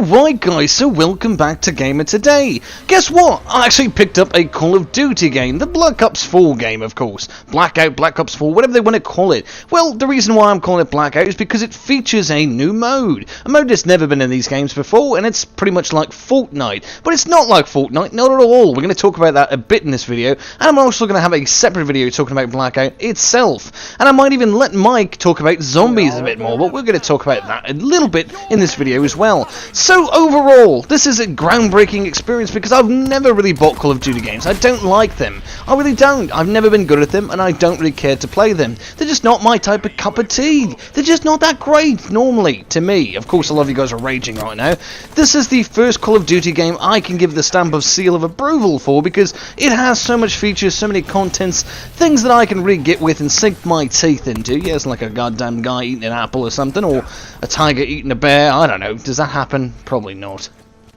Alright guys, so welcome back to Gamer Today. Guess what? I actually picked up a Call of Duty game, the Black Ops 4 game of course. Blackout, Black Ops 4, whatever they want to call it. Well, the reason why I'm calling it Blackout is because it features a new mode. A mode that's never been in these games before, and it's pretty much like Fortnite. But it's not like Fortnite, not at all. We're going to talk about that a bit in this video, and I'm also going to have a separate video talking about Blackout itself. And I might even let Mike talk about zombies a bit more, but we're going to talk about that a little bit in this video as well. So overall, this is a groundbreaking experience because I've never really bought Call of Duty games. I don't like them. I really don't. I've never been good at them, and I don't really care to play them. They're just not my type of cup of tea. They're just not that great, normally, to me. Of course, a lot of you guys are raging right now. This is the first Call of Duty game I can give the stamp of seal of approval for because it has so much features, so many contents, things that I can really get with and sink my teeth into. Yes, like a goddamn guy eating an apple or something, or a tiger eating a bear. I don't know. Does that happen? Probably not.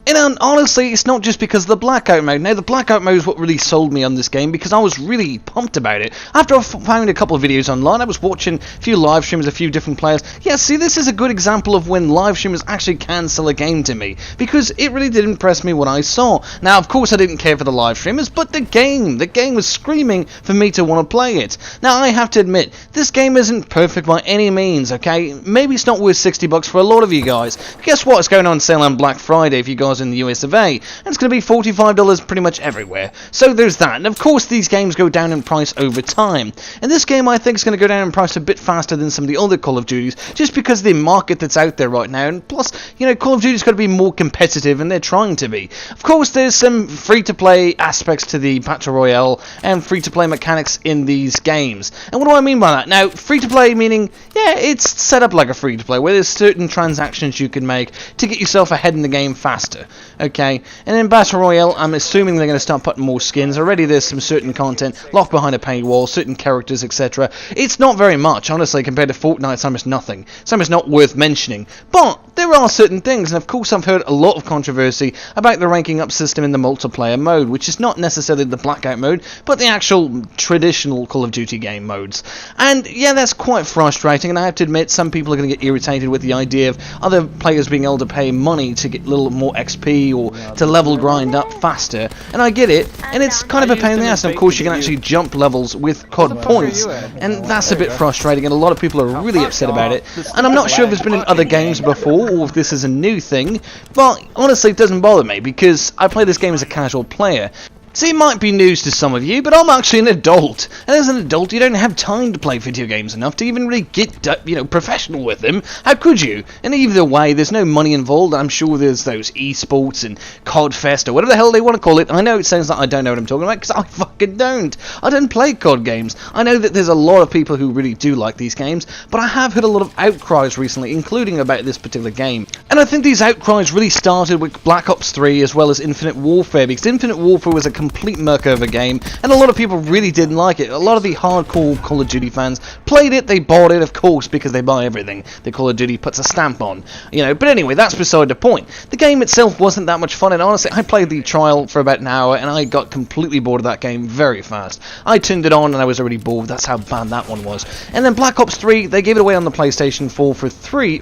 And honestly, it's not just because of the Blackout mode. Now, the Blackout mode is what really sold me on this game because I was really pumped about it. After I found a couple of videos online, I was watching a few live streams, a few different players. Yeah, see, this is a good example of when live streamers actually can sell a game to me because it really did impress me what I saw. Now, of course, I didn't care for the live streamers, but the game was screaming for me to want to play it. Now, I have to admit, this game isn't perfect by any means, okay? Maybe it's not worth $60 for a lot of you guys. Guess what? It's going on sale on Black Friday if you guys in the US of A, and it's going to be $45 pretty much everywhere. So there's that, and of course these games go down in price over time. And this game I think is going to go down in price a bit faster than some of the other Call of Duties, just because of the market that's out there right now, and plus, you know, Call of Duty's got to be more competitive, and they're trying to be. Of course there's some free-to-play aspects to the Battle Royale, and free-to-play mechanics in these games. And what do I mean by that? Now, free-to-play meaning, yeah, it's set up like a free-to-play, where there's certain transactions you can make to get yourself ahead in the game faster. Okay, and in Battle Royale, I'm assuming they're going to start putting more skins. Already there's some certain content locked behind a paywall, certain characters, etc. It's not very much, honestly, compared to Fortnite. It's almost nothing. It's almost not worth mentioning. But there are certain things, and of course I've heard a lot of controversy about the ranking up system in the multiplayer mode, which is not necessarily the Blackout mode, but the actual traditional Call of Duty game modes. And yeah, that's quite frustrating, and I have to admit some people are going to get irritated with the idea of other players being able to pay money to get a little more XP or to level grind up faster, and I get it, and it's kind of a pain in the ass, and of course you can actually jump levels with COD points, and that's a bit frustrating, and a lot of people are really upset about it, and I'm not sure if it's been in other games before, or if this is a new thing, but honestly it doesn't bother me, because I play this game as a casual player. See, it might be news to some of you, but I'm actually an adult, and as an adult you don't have time to play video games enough to even really get, you know, professional with them. How could you? And either way, there's no money involved. I'm sure there's those esports and COD Fest or whatever the hell they want to call it. I know it sounds like I don't know what I'm talking about, because I fucking don't. I don't play COD games. I know that there's a lot of people who really do like these games, but I have heard a lot of outcries recently, including about this particular game. And I think these outcries really started with Black Ops 3 as well as Infinite Warfare, because Infinite Warfare was a complete muck of a game, and a lot of people really didn't like it. A lot of the hardcore Call of Duty fans played it, they bought it, of course, because they buy everything that Call of Duty puts a stamp on, you know. But anyway, that's beside the point. The game itself wasn't that much fun, and honestly, I played the trial for about an hour, and I got completely bored of that game very fast. I turned it on, and I was already bored. That's how bad that one was. And then Black Ops 3, they gave it away on the PlayStation 4 for free,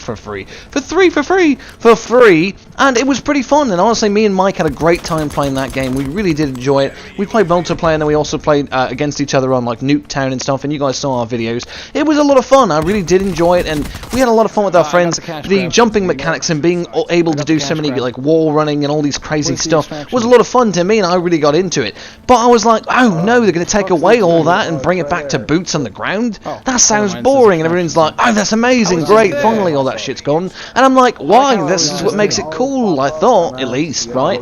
and it was pretty fun, and honestly, me and Mike had a great time playing that game. We really did enjoy it. We played multiplayer, and then we also played against each other on like Nuketown and stuff, and you guys saw our videos. It was a lot of fun. I really did enjoy it, and we had a lot of fun with our friends. The jumping mechanics and being able to do so many like wall running and all these crazy stuff was a lot of fun to me, and I really got into it. But I was like, oh no, they're going to take away all that and bring it back to boots on the ground? That sounds boring. And everyone's like, oh, that's amazing, great, finally all that shit's gone. And I'm like, why? This is what makes it cool, I thought, at least, right?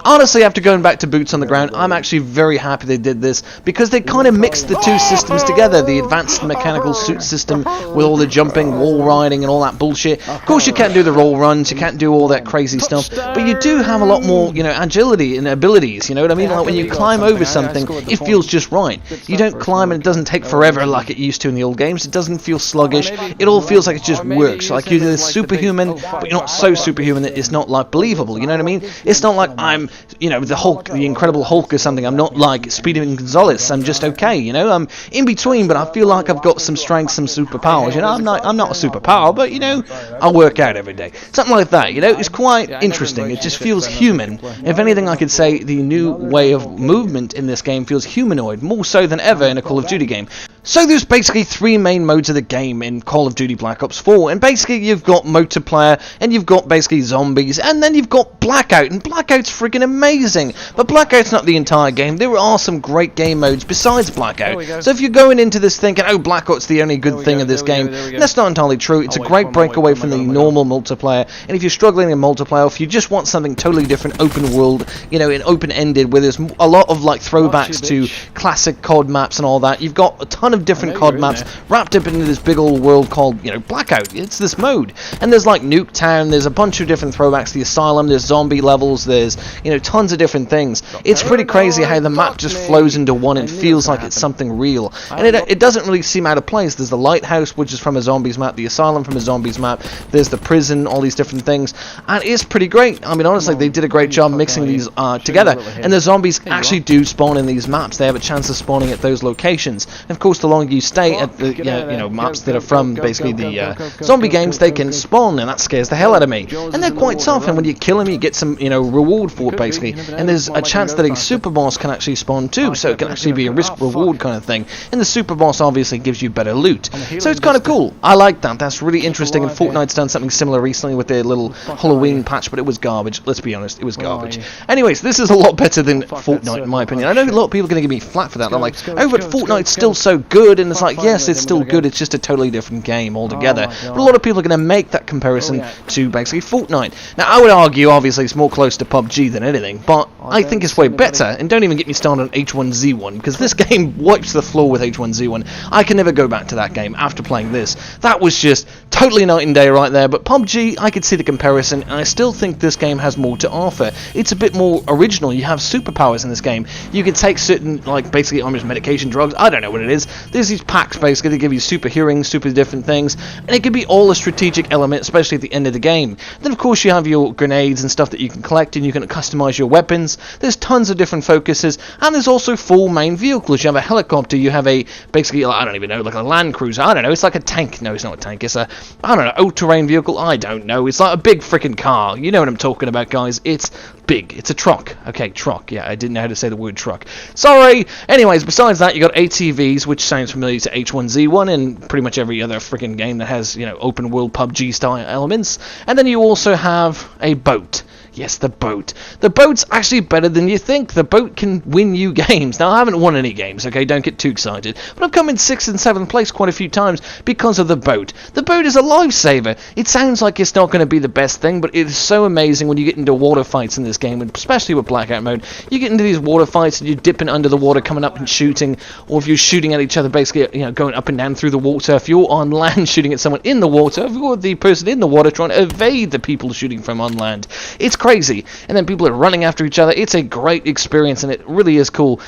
Honestly, after going back to boots on the ground, I'm actually very happy they did this, because they kind of mixed the two systems together, the advanced mechanical suit system with all the jumping, wall riding and all that bullshit. Of course you can't do the roll runs, you can't do all that crazy stuff, but you do have a lot more, you know, agility and abilities, you know what I mean? Like when you climb over something, it feels just right. You don't climb and it doesn't take forever like it used to in the old games. It doesn't feel sluggish. It all feels like it just works. Like you're superhuman, but you're not so superhuman that it's not like believable, you know what I mean? It's not like I'm you know, the Hulk, the Incredible Hulk or something. I'm not like Speedy Gonzalez. I'm just okay, you know. I'm in between, but I feel like I've got some strengths, some superpowers. You know, I'm not a superpower, but you know, I work out every day. Something like that. You know, it's quite interesting. It just feels human. If anything, I could say the new way of movement in this game feels humanoid, more so than ever in a Call of Duty game. So there's basically 3 main modes of the game in Call of Duty Black Ops 4, and basically you've got multiplayer, and you've got basically zombies, and then you've got Blackout, and Blackout's freaking amazing. But Blackout's not the entire game. There are some great game modes besides Blackout. So if you're going into this thinking, oh, Blackout's the only good thing of this game, that's not entirely true. It's a great breakaway from the normal multiplayer, and if you're struggling in multiplayer, if you just want something totally different, open world, you know, in open-ended, where there's a lot of like throwbacks to classic COD maps and all that, you've got a ton of different COD maps wrapped up into this big old world called, you know, Blackout. It's this mode, and there's like Nuketown, there's a bunch of different throwbacks to the Asylum, there's zombie levels, there's, you know, tons of different things. It's pretty crazy how the map just flows into one and feels like it's something real, and it doesn't really seem out of place. There's the lighthouse, which is from a zombies map, the Asylum from a zombies map, there's the prison, all these different things, and it's pretty great. I mean, honestly, they did a great job mixing these together, and the zombies actually do spawn in these maps. They have a chance of spawning at those locations, and of course, the longer you stay at the you know, maps that are from basically the zombie games, they can spawn, and that scares the hell out of me. And they're quite tough, and when you kill them, you get some, you know, reward for it, basically, and there's a chance that a super boss can actually spawn too, so it can actually be a risk-reward kind of thing, and the super boss obviously gives you better loot, so it's kind of cool. I like that. That's really interesting, and Fortnite's done something similar recently with their little Halloween patch, but it was garbage. Let's be honest, it was garbage. Anyways, this is a lot better than Fortnite in my opinion. I know a lot of people are going to give me flack for that. They're like, oh, but Fortnite's still so good, and it's like, yes, it's still good, it's just a totally different game altogether. But a lot of people are going to make that comparison to basically Fortnite. Now, I would argue, obviously, it's more close to PUBG than anything, but I think it's way better, and don't even get me started on H1Z1, because this game wipes the floor with H1Z1. I can never go back to that game after playing this. That was just totally night and day right there, but PUBG, I could see the comparison, and I still think this game has more to offer. It's a bit more original. You have superpowers in this game. You can take certain, like, basically almost medication drugs, I don't know what it is. There's these packs, basically, that give you super hearing, super different things, and it could be all a strategic element, especially at the end of the game. Then, of course, you have your grenades and stuff that you can collect, and you can customize your weapons. There's tons of different focuses, and there's also 4 main vehicles. You have a helicopter, you have a, basically, I don't even know, like a Land Cruiser, I don't know, it's like a tank. No, it's not a tank, it's a, I don't know, all-terrain vehicle, I don't know, it's like a big freaking car. You know what I'm talking about, guys. It's big. It's a truck. Okay, truck. Yeah, I didn't know how to say the word truck. Sorry! Anyways, besides that, you got ATVs, which sounds familiar to H1Z1 and pretty much every other freaking game that has, you know, open world PUBG style elements. And then you also have a boat. Yes, the boat. The boat's actually better than you think. The boat can win you games. Now, I haven't won any games, okay? Don't get too excited. But I've come in 6th and 7th place quite a few times because of the boat. The boat is a lifesaver. It sounds like it's not going to be the best thing, but it is so amazing when you get into water fights in this game, especially with Blackout mode. You get into these water fights and you're dipping under the water, coming up and shooting, or if you're shooting at each other, basically, you know, going up and down through the water. If you're on land shooting at someone in the water, if you're the person in the water trying to evade the people shooting from on land. It's crazy, and then people are running after each other. It's a great experience, and it really is cool.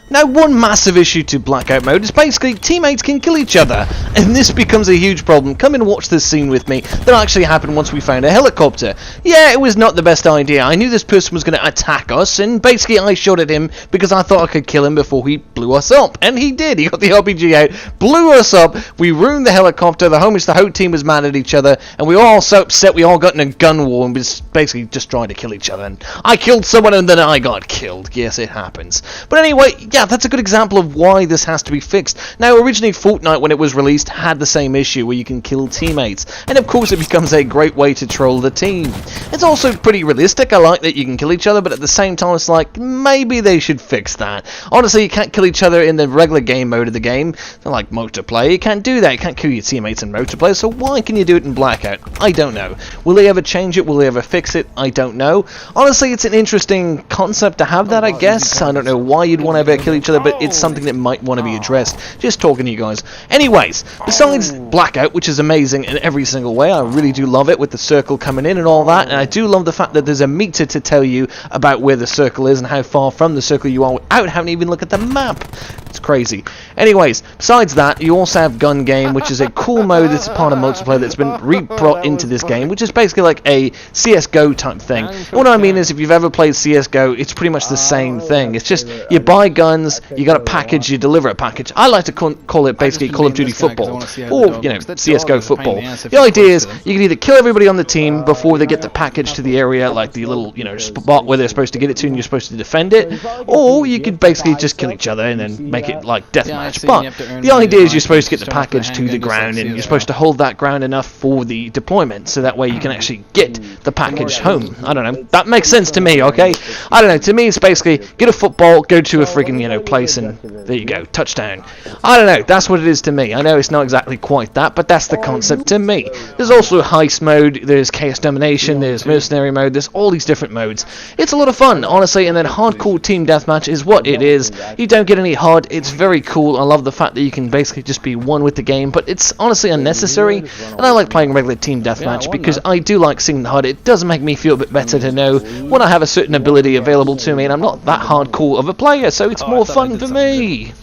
Now, one massive issue to Blackout mode is basically teammates can kill each other, and this becomes a huge problem. Come and watch this scene with me. That actually happened once we found a helicopter. Yeah, it was not the best idea. I knew this person was going to attack us, and basically I shot at him because I thought I could kill him before he blew us up, and he did. He got the RPG out, blew us up, we ruined the helicopter, the whole team was mad at each other, and we were all so upset we all got in a gun war and was basically just trying to kill each other, and I killed someone and then I got killed. Yes, it happens. But anyway, yeah, that's a good example of why this has to be fixed. Now, originally Fortnite, when it was released, had the same issue where you can kill teammates, and of course it becomes a great way to troll the team. It's also pretty realistic. I like that you can kill each other, but at the same time it's like, maybe they should fix that. Honestly, you can't kill each other in the regular game mode of the game, like multiplayer. You can't do that. You can't kill your teammates in multiplayer, so why can you do it in Blackout? I don't know. Will they ever change it? Will they ever fix it? I don't know. Honestly, it's an interesting concept to have that, I guess. I don't know why you'd want to ever kill each other, but it's something that might want to be addressed. Just talking to you guys. Anyways, besides Blackout, which is amazing in every single way, I really do love it with the circle coming in and all that, and I do love the fact that there's a meter to tell you about where the circle is and how far from the circle you are without having to even look at the map. It's crazy. Anyways, besides that, you also have Gun Game, which is a cool mode that's part of multiplayer that's been re-brought into this game, which is basically like a CSGO type thing. And what I mean is, if you've ever played CSGO, it's pretty much the same thing. It's just, you buy guns, you got a package, you deliver a package. I like to call it basically Call of Duty football, or, you know, CSGO football. The idea is, you can either kill everybody on the team before they get the package to the area, like the little, you know, spot where they're supposed to get it to and you're supposed to defend it, or you could basically just kill each other and then make it like deathmatch. But the idea is you're supposed to get the package to the ground and you're supposed to hold that ground enough for the deployment, so that way you can actually get the package home. I don't know, that makes sense to me, okay? I don't know, to me it's basically get a football, go to a freaking, you know, place, and there you go, touchdown. I don't know, that's what it is to me. I know it's not exactly quite that, but that's the concept to me. There's also heist mode, there's chaos domination, there's mercenary mode, there's all these different modes. It's a lot of fun, honestly, and then hardcore team deathmatch is what it is. You don't get any HUD, it's very cool. I love the fact that you can basically just be one with the game, but it's honestly unnecessary, and I like playing regular team deathmatch because I do like seeing the HUD. It does make me feel a bit better to know when I have a certain ability available to me and I'm not that hardcore of a player, so it's more fun for me.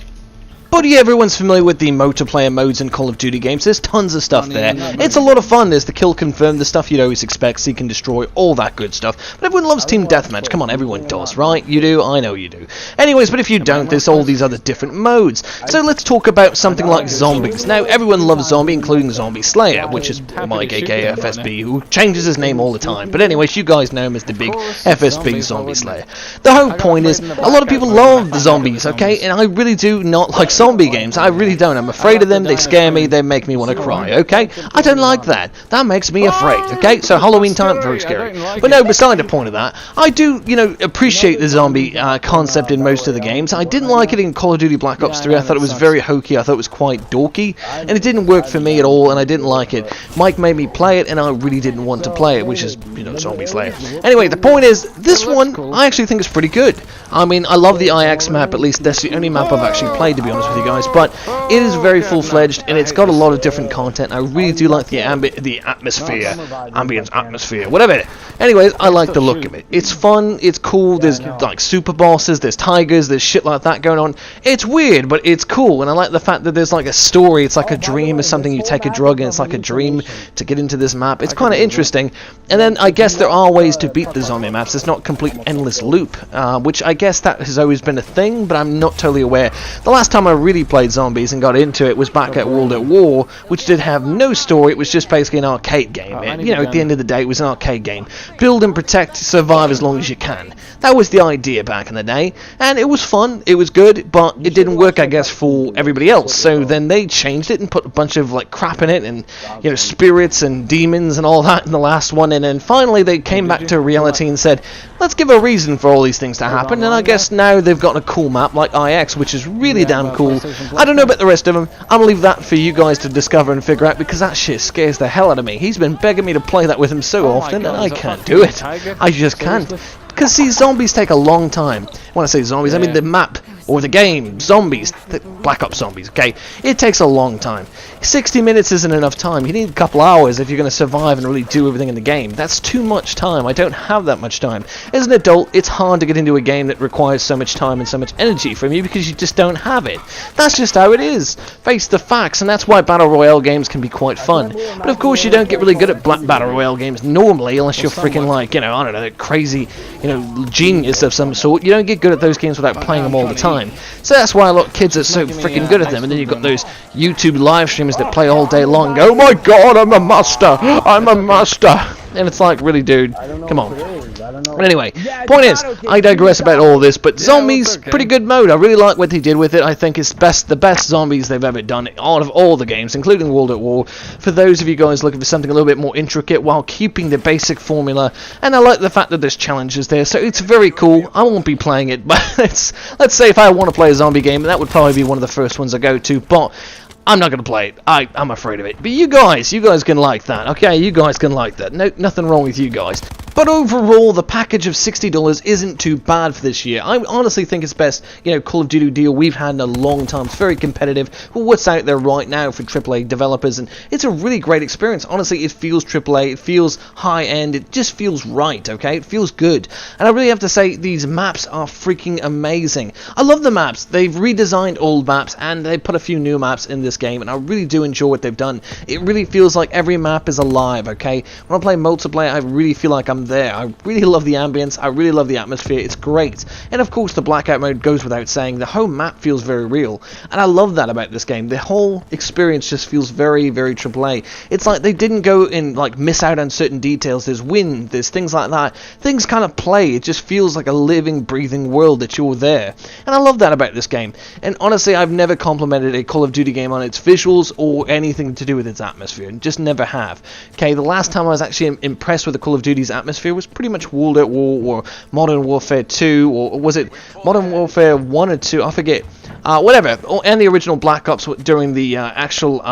But yeah, everyone's familiar with the multiplayer modes in Call of Duty games. There's tons of stuff there. It's a lot of fun. There's the kill confirm, the stuff you'd always expect, seek and destroy, all that good stuff. But everyone loves team deathmatch. Come on, everyone does, right? You do? I know you do. Anyways, but if you don't, there's all these other different modes. So let's talk about something like zombies. Now, everyone loves zombie, including Zombie Slayer, which is Mike, aka FSB, who changes his name all the time. But anyways, you guys know him as the big FSB Zombie Slayer. The whole point is, a lot of people love the zombies, okay? And I really do not like zombie games. I really don't. I'm afraid of them. They scare me. They make me want to cry, okay? I don't like that. That makes me afraid, okay? So Halloween time, very scary. But no, beside the point of that, I do, you know, appreciate the zombie concept in most of the games. I didn't like it in Call of Duty Black Ops 3. I thought it was very hokey. I thought it was quite dorky. And it didn't work for me at all, and I didn't like it. Mike made me play it, and I really didn't want to play it, which is, you know, Zombie Slayer. Anyway, the point is, this one, I actually think is pretty good. I mean, I love the IX map. At least that's the only map I've actually played, to be honest with you guys. But it is very full-fledged, and it's got a lot of different content. I really do like the atmosphere, whatever. Anyways, I like the look of it. It's fun, it's cool, there's like super bosses, there's tigers, there's shit like that going on. It's weird, but it's cool, and I like the fact that there's like a story. It's like a dream or something. You take a drug and it's like a dream to get into this map. It's kind of interesting. And then I guess there are ways to beat the zombie maps. It's not complete endless loop, which I guess that has always been a thing, but I'm not totally aware. The last time I really played zombies and got into it was back at World at War, which did have no story. It was just basically an arcade game. And, you know, at the end of the day, it was an arcade game. Build and protect, survive as long as you can. That was the idea back in the day, and it was fun, it was good, but it didn't work, I guess, for everybody else. So then they changed it and put a bunch of like crap in it, and, you know, spirits and demons and all that in the last one, and then finally they came back to reality and said, let's give a reason for all these things to happen. And I guess now they've got a cool map like IX, which is really damn cool. I don't know about the rest of them. I'm gonna leave that for you guys to discover and figure out, because that shit scares the hell out of me. He's been begging me to play that with him so often, and I can't do it. I just can't. Because, see, zombies take a long time. When I say zombies, I mean the map, or the game, zombies, the Black Ops zombies, okay? It takes a long time. 60 minutes isn't enough time. You need a couple hours if you're going to survive and really do everything in the game. That's too much time. I don't have that much time. As an adult, it's hard to get into a game that requires so much time and so much energy from you, because you just don't have it. That's just how it is. Face the facts, and that's why Battle Royale games can be quite fun. But of course, you don't get really good at Battle Royale games normally, unless you're freaking like, you know, I don't know, crazy, you know, genius of some sort. You don't get good at those games without playing them all the time. So that's why a lot of kids are so freaking good at them. And then you've got those YouTube live streamers that play all day long and go, oh my god, I'm a master, I'm a master. And it's like, really, dude, come on. But anyway, point is, I digress about all this, but zombies, pretty good mode. I really like what they did with it. I think it's the best zombies they've ever done out of all the games, including World at War. For those of you guys looking for something a little bit more intricate while keeping the basic formula, and I like the fact that there's challenges there, so it's very cool. I won't be playing it, but let's say if I want to play a zombie game, that would probably be one of the first ones I go to, but I'm not going to play it. I'm afraid of it. But you guys can like that, okay? You guys can like that. No, nothing wrong with you guys. But overall, the package of $60 isn't too bad for this year. I honestly think it's best, Call of Duty deal we've had in a long time. It's very competitive for what's out there right now for AAA developers, and it's a really great experience. Honestly, it feels AAA, it feels high-end, it just feels right, okay? It feels good. And I really have to say, these maps are freaking amazing. I love the maps. They've redesigned old maps, and they put a few new maps in this game, and I really do enjoy what they've done. It really feels like every map is alive, okay? When I play multiplayer, I really feel like I'm there. I really love the ambience, I really love the atmosphere, it's great. And of course the blackout mode goes without saying, the whole map feels very real, and I love that about this game. The whole experience just feels very, very AAA. It's like they didn't go and miss out on certain details. There's wind, there's things like that. Things kind of play, it just feels like a living, breathing world that you're there. And I love that about this game. And honestly, I've never complimented a Call of Duty game on its visuals or anything to do with its atmosphere, just never have. Okay, the last time I was actually impressed with the Call of Duty's atmosphere was pretty much World at War or Modern Warfare 2, or was it Modern Warfare 1 or 2? I forget. Whatever. And the original Black Ops during the actual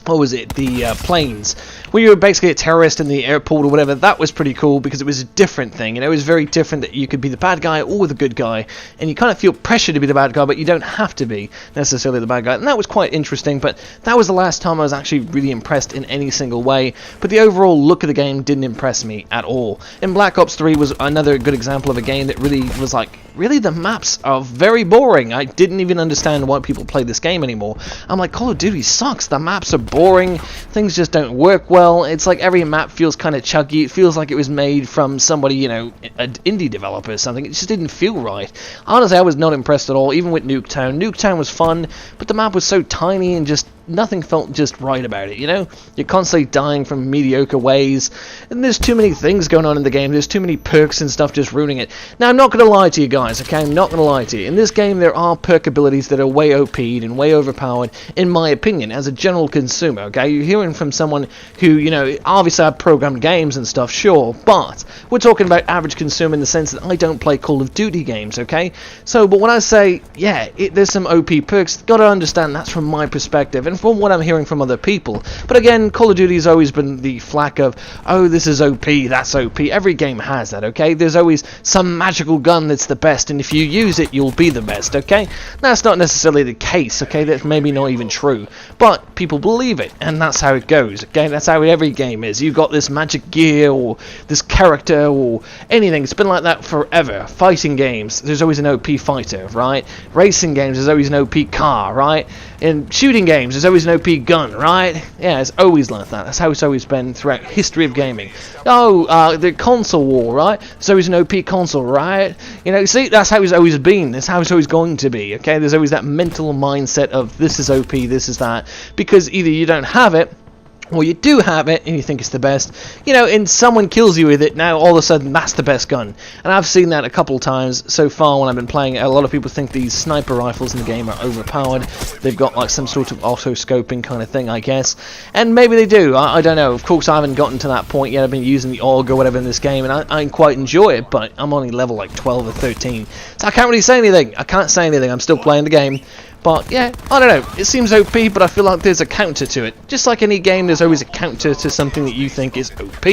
what was it, the planes, where you were basically a terrorist in the airport or whatever. That was pretty cool because it was a different thing, and it was very different that you could be the bad guy or the good guy, and you kind of feel pressure to be the bad guy, but you don't have to be necessarily the bad guy, and that was quite interesting. But that was the last time I was actually really impressed in any single way. But the overall look of the game didn't impress me at all. And Black Ops 3 was another good example of a game that really was like, really, the maps are very boring. I didn't even understand why people play this game anymore. I'm like, Call of Duty sucks, the maps are boring, things just don't work well. It's like every map feels kind of chuggy. It feels like it was made from somebody, an indie developer or something. It just didn't feel right. Honestly, I was not impressed at all, even with Nuketown. Nuketown was fun, but the map was so tiny and just nothing felt just right about it, You're constantly dying from mediocre ways, and there's too many things going on in the game. There's too many perks and stuff just ruining it. Now, I'm not going to lie to you guys, okay? I'm not going to lie to you. In this game, there are perk abilities that are way OP'd and way overpowered, in my opinion, as a general consumer, okay? You're hearing from someone who, obviously I've programmed games and stuff, sure, but we're talking about average consumer in the sense that I don't play Call of Duty games, okay? So, but when I say, yeah, there's some OP perks, got to understand that's from my perspective, and from what I'm hearing from other people. But again, Call of Duty has always been the flack of, oh, this is OP, that's OP. Every game has that, okay? There's always some magical gun that's the best, and if you use it, you'll be the best, okay? That's not necessarily the case, okay? That's maybe not even true. But people believe it, and that's how it goes, okay? That's how every game is. You've got this magic gear, or this character, or anything. It's been like that forever. Fighting games, there's always an OP fighter, right? Racing games, there's always an OP car, right? In shooting games, there's always an OP gun, right? Yeah, it's always like that. That's how it's always been throughout history of gaming. Oh, the console war, right? There's always an OP console, right? See, that's how it's always been. That's how it's always going to be, okay? There's always that mental mindset of this is OP, this is that. Because either you don't have it, or you do have it and you think it's the best, and someone kills you with it, now all of a sudden that's the best gun. And I've seen that a couple times so far when I've been playing. A lot of people think these sniper rifles in the game are overpowered. They've got like some sort of auto-scoping kind of thing, I guess. And maybe they do, I don't know. Of course, I haven't gotten to that point yet. I've been using the AUG or whatever in this game, and I quite enjoy it, but I'm only level like 12 or 13. So I can't really say anything. I can't say anything. I'm still playing the game. But yeah, I don't know, it seems OP, but I feel like there's a counter to it. Just like any game, there's always a counter to something that you think is OP.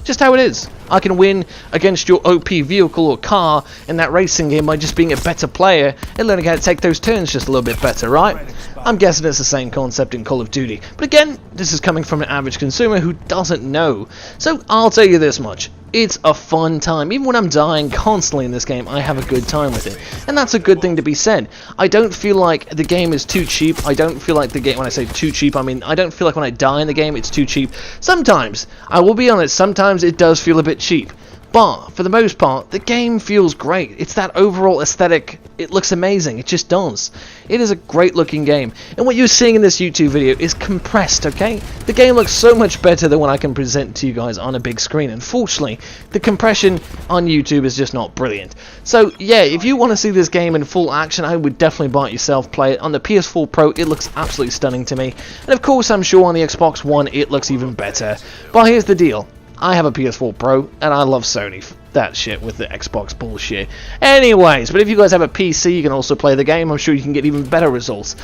Just how it is. I can win against your OP vehicle or car in that racing game by just being a better player and learning how to take those turns just a little bit better, right? I'm guessing it's the same concept in Call of Duty. But again, this is coming from an average consumer who doesn't know. So I'll tell you this much. It's a fun time. Even when I'm dying constantly in this game, I have a good time with it. And that's a good thing to be said. I don't feel like the game is too cheap. I don't feel like the game, when I say too cheap, I mean, I don't feel like when I die in the game, it's too cheap. Sometimes, I will be honest, sometimes it does feel a bit cheap. But, for the most part, the game feels great. It's that overall aesthetic. It looks amazing. It just does. It is a great looking game. And what you're seeing in this YouTube video is compressed, okay? The game looks so much better than what I can present to you guys on a big screen. Unfortunately, the compression on YouTube is just not brilliant. So, yeah, if you want to see this game in full action, I would definitely buy it yourself, play it. On the PS4 Pro, it looks absolutely stunning to me. And of course, I'm sure on the Xbox One, it looks even better. But here's the deal. I have a PS4 Pro, and I love Sony. That shit with the Xbox bullshit. Anyways, but if you guys have a PC, you can also play the game. I'm sure you can get even better results.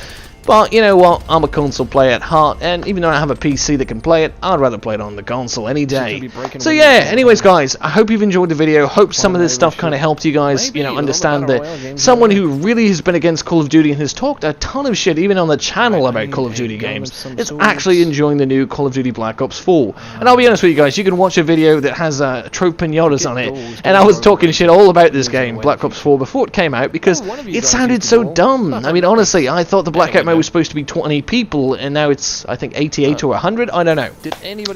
But you know what, I'm a console player at heart, and even though I have a PC that can play it, I'd rather play it on the console any day. So yeah, anyways guys, I hope you've enjoyed the video. Hope some of this stuff kind of helped you guys, you know, understand that someone who really has been against Call of Duty and has talked a ton of shit even on the channel about Call of Duty games is actually enjoying the new Call of Duty Black Ops 4. And I'll be honest with you guys, you can watch a video that has Trove Pinatas on it, and I was talking shit all about this game, Black Ops 4, before it came out because it sounded so dumb. I mean, honestly, I thought the Blackout mode was supposed to be 20 people, and now it's, I think, 88 or 100, I don't know.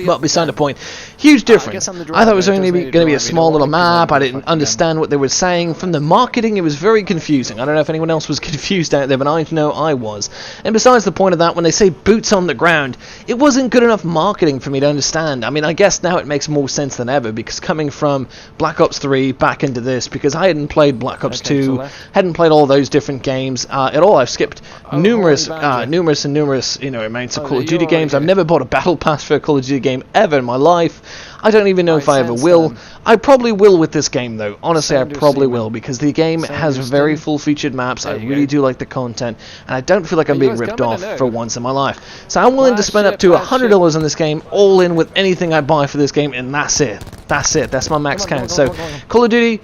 But beside the point, huge difference. I thought it was only going to be a small little map. I didn't understand what they were saying. From the marketing, it was very confusing. I don't know if anyone else was confused out there, but I know I was. And besides the point of that, when they say boots on the ground, it wasn't good enough marketing for me to understand. I mean, I guess now it makes more sense than ever, because coming from Black Ops 3 back into this, because I hadn't played Black Ops 2, hadn't played all those different games at all. I've skipped numerous, you know, amounts of Call of Duty games. I've never bought a battle pass for a Call of Duty game ever in my life. I don't even know if I ever will. I probably will with this game though. Honestly, I probably will, because the game has very full-featured maps. I really do like the content, and I don't feel like I'm being ripped off for once in my life. So I'm willing to spend up to $100 on this game, all in with anything I buy for this game, and that's it. That's it. That's my max count. So Call of Duty,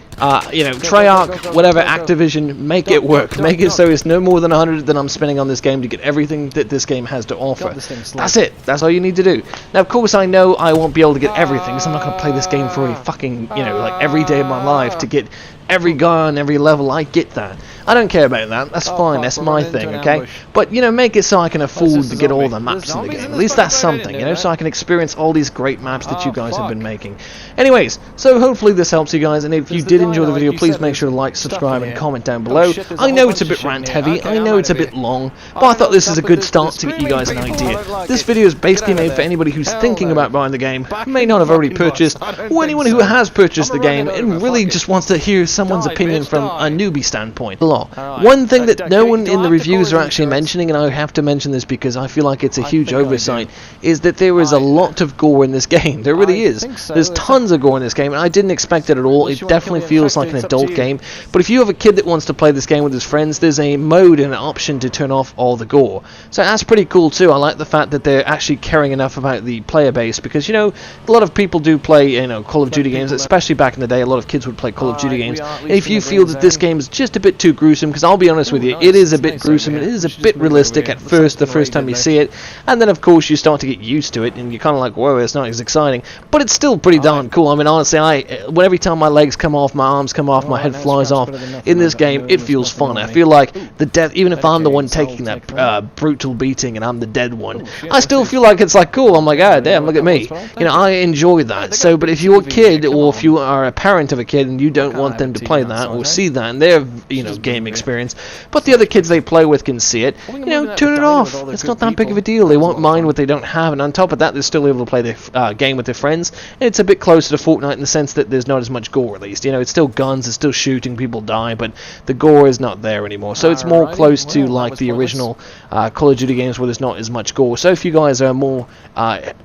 you know, Treyarch, whatever, Activision, make it work. Make it so it's no more than 100 that I'm spending on this game to get everything that this game has to offer. That's it. That's all you need to do. Now, of course, I know I won't be able to get everything, because I'm not going to play this game for a fucking, you know, like every day of my life to get every gun, every level. I get that. I don't care about that. That's fine. That's my thing, okay? But, you know, make it so I can afford to get all the maps in the game. At least that's something, you know, so I can experience all these great maps that you guys have been making. Anyways, so hopefully this helps you guys, and if you did enjoy the video, please make sure to like, subscribe, and comment down below. I know it's a bit rant heavy, I know it's a bit long, but I thought this is a good start to get you guys an idea. This video is basically made for anybody who's thinking about buying the game, who may not have already purchased, or anyone who has purchased the game and really just wants to hear someone's opinion from a newbie standpoint. One thing that no one in the reviews are actually mentioning, and I have to mention this because I feel like it's a huge oversight, is that there is a lot of gore in this game. There really is. There's tons of gore in this game, and I didn't expect it at all. It definitely feels like an adult game, but if you have a kid that wants to play this game with his friends, there's a mode and an option to turn off all the gore. So that's pretty cool too. I like the fact that they're actually caring enough about the player base, because, you know, a lot of people do play, you know, Call of Duty games, especially back in the day. A lot of kids would play Call of Duty games, and if you feel that this game is just a bit too gruesome, because I'll be honest with you, it is a bit gruesome, it is a bit realistic at first, the first time you see it, and then of course you start to get used to it, and you're kind of like, whoa, it's not as exciting, but it's still pretty darn cool. I mean, honestly, every time my legs come off, my arms come off, my head flies off in this game, it feels fun. I feel like the death, even if I'm the one taking that brutal beating and I'm the dead one, I still feel like it's like cool. I'm like, ah, damn, look at me. You know, I enjoy that. So, but if you're a kid, or if you are a parent of a kid and you don't want them to play that or see that in their, you know, game experience, but the other kids they play with can see it, you know, turn it off. It's not that big of a deal. They won't mind what they don't have, and on top of that, they're still able to play the game with their friends, and it's a bit closer to Fortnite in the sense that there's not as much gore, at least. You know, it's still guns, it's still shooting, people die, but the gore is not there anymore. So it's more close to like the original Call of Duty games, where there's not as much gore. So if you guys are more,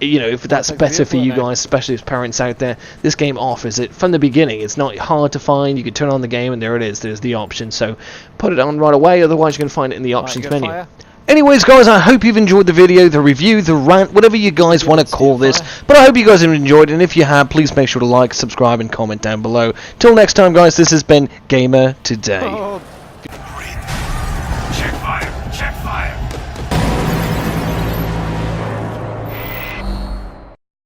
you know, if that's better for you guys, especially as parents out there, this game offers it from the beginning. It's not hard to find. You can turn on the game, and there it is. There's the option. So put it on right away, otherwise you can find it in the options menu. Anyways guys, I hope you've enjoyed the video, the review, the rant, whatever you guys want to call this, but I hope you guys have enjoyed it, and if you have, please make sure to like, subscribe, and comment down below. Till next time guys, this has been Gamer Today.